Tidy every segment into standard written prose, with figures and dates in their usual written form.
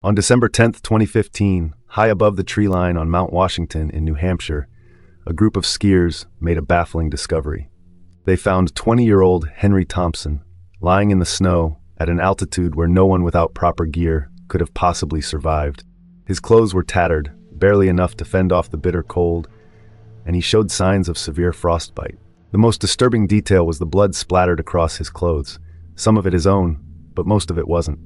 On December 10, 2015, high above the tree line on Mount Washington in New Hampshire, a group of skiers made a baffling discovery. They found 20-year-old Henry Thompson lying in the snow at an altitude where no one without proper gear could have possibly survived. His clothes were tattered, barely enough to fend off the bitter cold, and he showed signs of severe frostbite. The most disturbing detail was the blood splattered across his clothes, some of it his own, but most of it wasn't.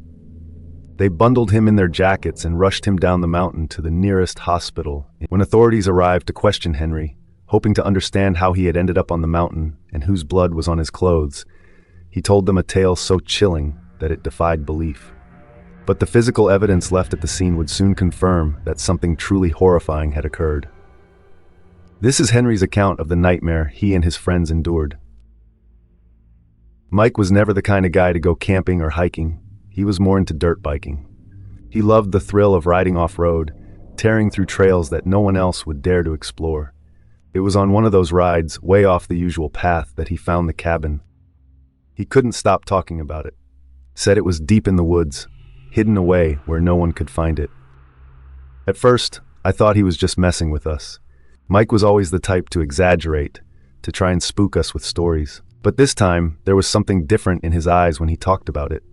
They bundled him in their jackets and rushed him down the mountain to the nearest hospital. When authorities arrived to question Henry, hoping to understand how he had ended up on the mountain and whose blood was on his clothes, he told them a tale so chilling that it defied belief. But the physical evidence left at the scene would soon confirm that something truly horrifying had occurred. This is Henry's account of the nightmare he and his friends endured. Mike was never the kind of guy to go camping or hiking. He was more into dirt biking. He loved the thrill of riding off-road, tearing through trails that no one else would dare to explore. It was on one of those rides, way off the usual path, that he found the cabin. He couldn't stop talking about it. Said it was deep in the woods, hidden away where no one could find it. At first, I thought he was just messing with us. Mike was always the type to exaggerate, to try and spook us with stories. But this time, there was something different in his eyes when he talked about it.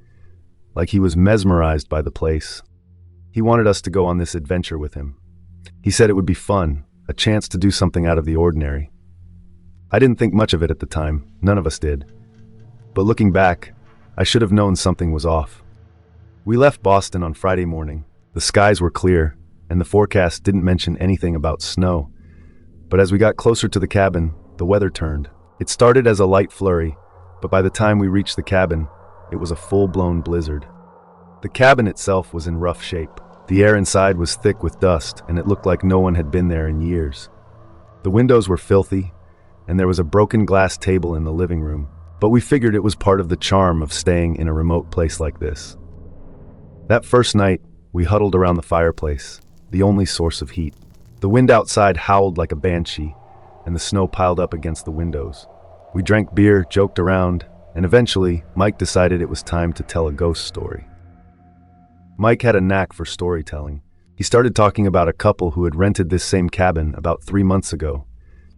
Like he was mesmerized by the place. He wanted us to go on this adventure with him. He said it would be fun, a chance to do something out of the ordinary. I didn't think much of it at the time, none of us did. But looking back, I should have known something was off. We left Boston on Friday morning. The skies were clear, and the forecast didn't mention anything about snow. But as we got closer to the cabin, the weather turned. It started as a light flurry, but by the time we reached the cabin, it was a full-blown blizzard. The cabin itself was in rough shape. The air inside was thick with dust, and it looked like no one had been there in years. The windows were filthy, and there was a broken glass table in the living room, but we figured it was part of the charm of staying in a remote place like this. That first night, we huddled around the fireplace, the only source of heat. The wind outside howled like a banshee, and the snow piled up against the windows. We drank beer, joked around, and eventually, Mike decided it was time to tell a ghost story. Mike had a knack for storytelling. He started talking about a couple who had rented this same cabin about 3 months ago.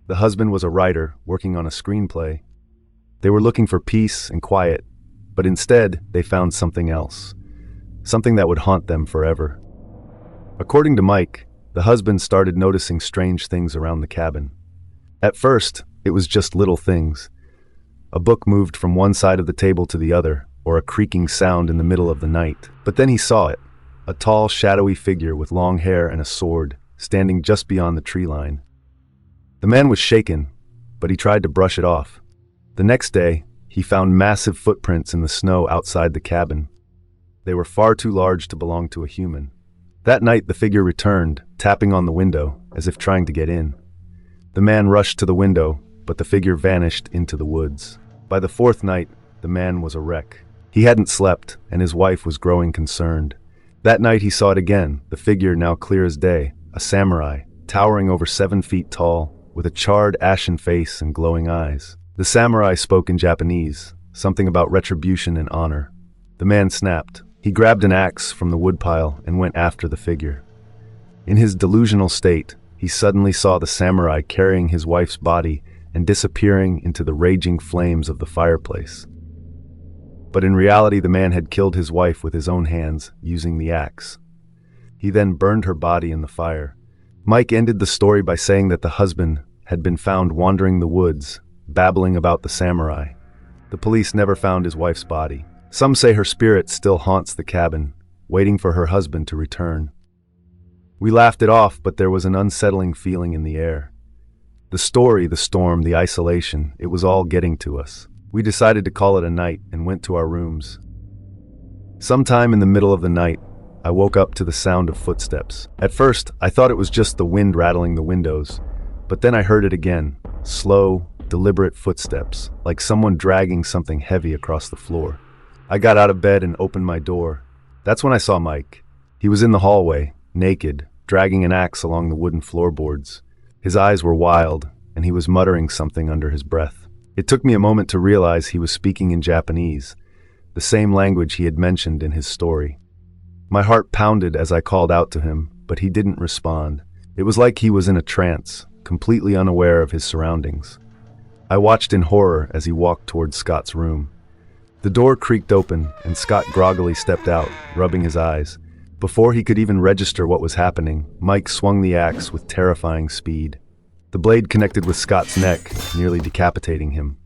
The husband was a writer working on a screenplay. They were looking for peace and quiet, but instead, they found something else. Something that would haunt them forever. According to Mike, the husband started noticing strange things around the cabin. At first, it was just little things. A book moved from one side of the table to the other, or a creaking sound in the middle of the night. But then he saw it, a tall, shadowy figure with long hair and a sword, standing just beyond the tree line. The man was shaken, but he tried to brush it off. The next day, he found massive footprints in the snow outside the cabin. They were far too large to belong to a human. That night, the figure returned, tapping on the window, as if trying to get in. The man rushed to the window, but the figure vanished into the woods. By the fourth night, the man was a wreck. He hadn't slept, and his wife was growing concerned. That night he saw it again, the figure now clear as day, a samurai, towering over 7 feet tall, with a charred, ashen face and glowing eyes. The samurai spoke in Japanese, something about retribution and honor. The man snapped. He grabbed an axe from the woodpile and went after the figure. In his delusional state, he suddenly saw the samurai carrying his wife's body and disappearing into the raging flames of the fireplace. But in reality, the man had killed his wife with his own hands, using the axe. He then burned her body in the fire. Mike ended the story by saying that the husband had been found wandering the woods, babbling about the samurai. The police never found his wife's body. Some say her spirit still haunts the cabin, waiting for her husband to return. We laughed it off, but there was an unsettling feeling in the air. The story, the storm, the isolation, it was all getting to us. We decided to call it a night and went to our rooms. Sometime in the middle of the night, I woke up to the sound of footsteps. At first, I thought it was just the wind rattling the windows, but then I heard it again, slow, deliberate footsteps, like someone dragging something heavy across the floor. I got out of bed and opened my door. That's when I saw Mike. He was in the hallway, naked, dragging an axe along the wooden floorboards. His eyes were wild, and he was muttering something under his breath. It took me a moment to realize he was speaking in Japanese, the same language he had mentioned in his story. My heart pounded as I called out to him, but he didn't respond. It was like he was in a trance, completely unaware of his surroundings. I watched in horror as he walked towards Scott's room. The door creaked open, and Scott groggily stepped out, rubbing his eyes. Before he could even register what was happening, Mike swung the axe with terrifying speed. The blade connected with Scott's neck, nearly decapitating him.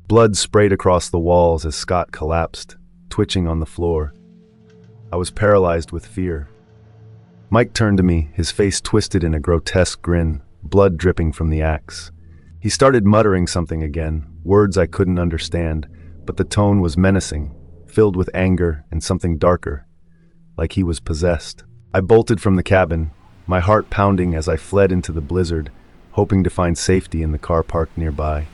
Blood sprayed across the walls as Scott collapsed, twitching on the floor. I was paralyzed with fear. Mike turned to me, his face twisted in a grotesque grin, blood dripping from the axe. He started muttering something again, words I couldn't understand, but the tone was menacing, filled with anger and something darker, like he was possessed. I bolted from the cabin, my heart pounding as I fled into the blizzard, hoping to find safety in the car parked nearby.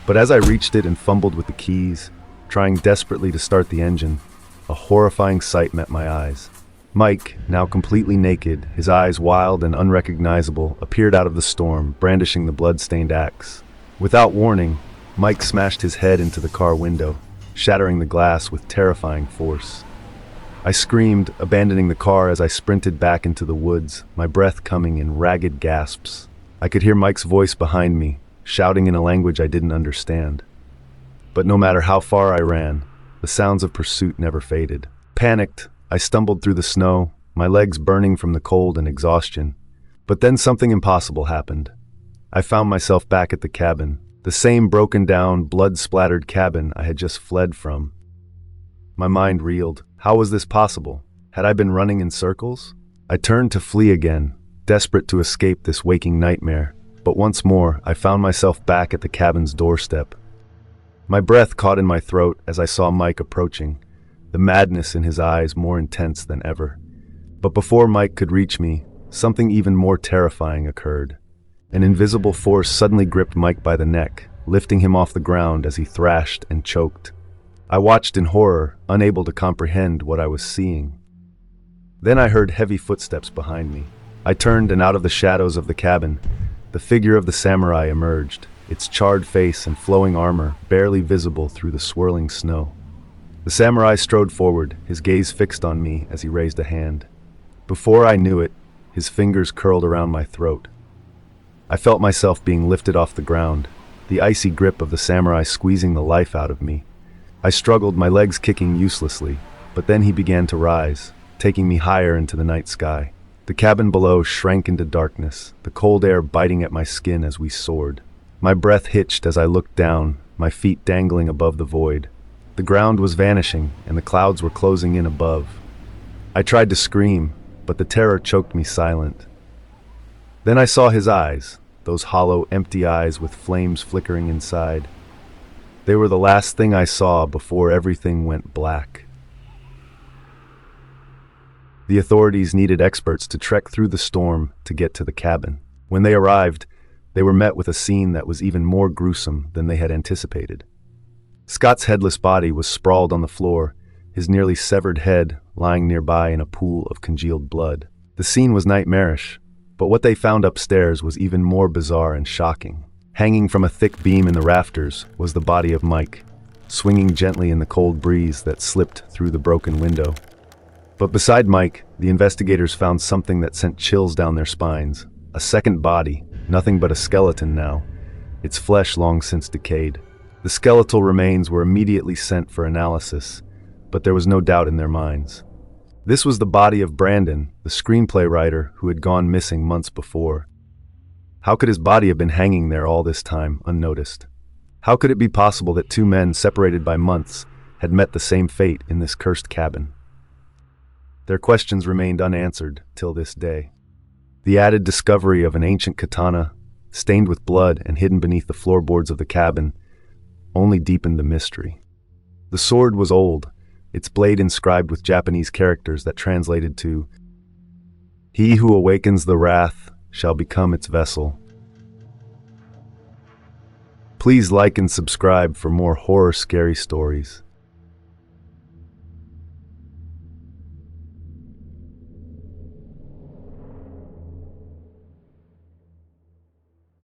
But as I reached it and fumbled with the keys, trying desperately to start the engine, a horrifying sight met my eyes. Mike, now completely naked, his eyes wild and unrecognizable, appeared out of the storm, brandishing the blood-stained axe. Without warning, Mike smashed his head into the car window, shattering the glass with terrifying force. I screamed, abandoning the car as I sprinted back into the woods, my breath coming in ragged gasps. I could hear Mike's voice behind me, shouting in a language I didn't understand. But no matter how far I ran, the sounds of pursuit never faded. Panicked, I stumbled through the snow, my legs burning from the cold and exhaustion. But then something impossible happened. I found myself back at the cabin, the same broken-down, blood-splattered cabin I had just fled from. My mind reeled. How was this possible? Had I been running in circles? I turned to flee again, desperate to escape this waking nightmare. But once more, I found myself back at the cabin's doorstep. My breath caught in my throat as I saw Mike approaching, the madness in his eyes more intense than ever. But before Mike could reach me, something even more terrifying occurred. An invisible force suddenly gripped Mike by the neck, lifting him off the ground as he thrashed and choked. I watched in horror, unable to comprehend what I was seeing. Then I heard heavy footsteps behind me. I turned, and out of the shadows of the cabin, the figure of the samurai emerged, its charred face and flowing armor barely visible through the swirling snow. The samurai strode forward, his gaze fixed on me as he raised a hand. Before I knew it, his fingers curled around my throat. I felt myself being lifted off the ground, the icy grip of the samurai squeezing the life out of me. I struggled, my legs kicking uselessly, but then he began to rise, taking me higher into the night sky. The cabin below shrank into darkness, the cold air biting at my skin as we soared. My breath hitched as I looked down, my feet dangling above the void. The ground was vanishing, and the clouds were closing in above. I tried to scream, but the terror choked me silent. Then I saw his eyes, those hollow, empty eyes with flames flickering inside. They were the last thing I saw before everything went black. The authorities needed experts to trek through the storm to get to the cabin. When they arrived, they were met with a scene that was even more gruesome than they had anticipated. Scott's headless body was sprawled on the floor, his nearly severed head lying nearby in a pool of congealed blood. The scene was nightmarish, but what they found upstairs was even more bizarre and shocking. Hanging from a thick beam in the rafters was the body of Mike, swinging gently in the cold breeze that slipped through the broken window. But beside Mike, the investigators found something that sent chills down their spines. A second body, nothing but a skeleton now, its flesh long since decayed. The skeletal remains were immediately sent for analysis, but there was no doubt in their minds. This was the body of Brandon, the screenplay writer who had gone missing months before. How could his body have been hanging there all this time, unnoticed? How could it be possible that two men separated by months had met the same fate in this cursed cabin? Their questions remained unanswered till this day. The added discovery of an ancient katana, stained with blood and hidden beneath the floorboards of the cabin, only deepened the mystery. The sword was old, its blade inscribed with Japanese characters that translated to, "He who awakens the wrath shall become its vessel." Please like and subscribe for more horror scary stories.